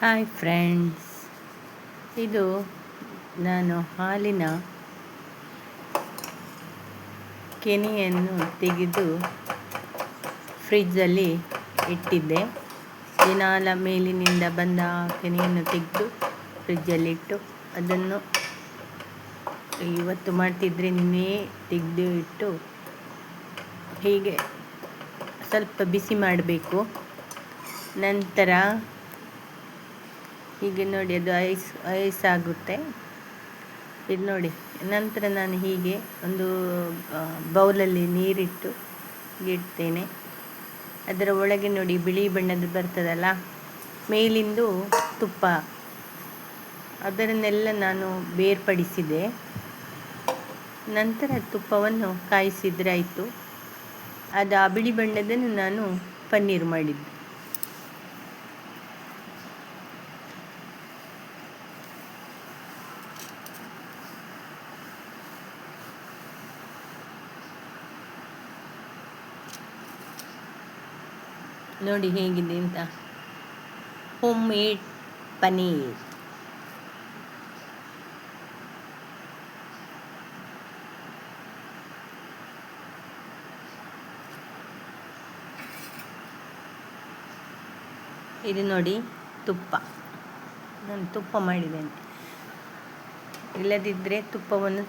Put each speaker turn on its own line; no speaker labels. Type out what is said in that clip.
Hi friends, ಇದು ನಾನು ಹಾಲಿನ ಕೆನೆಯನ್ನು ತೆಗೆದು ಫ್ರಿಜ್ಜಲ್ಲಿ ಇಟ್ಟಿದ್ದೆ. ದಿನಾಲ ಮೇಲಿನಿಂದ ಬಂದ ಕೆನೆಯನ್ನು ತೆಗೆದು ಫ್ರಿಜ್ಜಲ್ಲಿಟ್ಟು ಅದನ್ನು ಇವತ್ತು ಮಾಡ್ತಿದ್ರೆ ನಿನ್ನೆ ತೆಗೆದು ಇಟ್ಟು ಹೀಗೆ ಸ್ವಲ್ಪ ಬಿಸಿ ಮಾಡಬೇಕು. ನಂತರ ಹೀಗೆ ನೋಡಿ, ಅದು ಐಸ್ ಆಗುತ್ತೆ. ಇದು ನೋಡಿ, ನಂತರ ನಾನು ಹೀಗೆ ಒಂದು ಬೌಲಲ್ಲಿ ನೀರಿಟ್ಟು ಇಡ್ತೇನೆ. ಅದರ ಒಳಗೆ ನೋಡಿ ಬಿಳಿ ಬಣ್ಣದ್ದು ಬರ್ತದಲ್ಲ, ಮೇಲಿಂದು ತುಪ್ಪ, ಅದನ್ನೆಲ್ಲ ನಾನು ಬೇರ್ಪಡಿಸಿದೆ. ನಂತರ ತುಪ್ಪವನ್ನು ಕಾಯಿಸಿದ್ರೆ ಆಯಿತು. ಅದು ಆ ಬಿಳಿ ಬಣ್ಣದನ್ನು ನಾನು ಪನ್ನೀರು ಮಾಡಿದ್ದು. ನೋಡಿ ಹೇಗಿದೆ ಅಂತ, ಹೋಮ್ ಮೇಡ್ ಪನ್ನೀರ್. ಇದು ನೋಡಿ ತುಪ್ಪ, ನಾನು ತುಪ್ಪ ಮಾಡಿದ್ದೇನೆ. ಇಲ್ಲದಿದ್ದರೆ ತುಪ್ಪವನ್ನು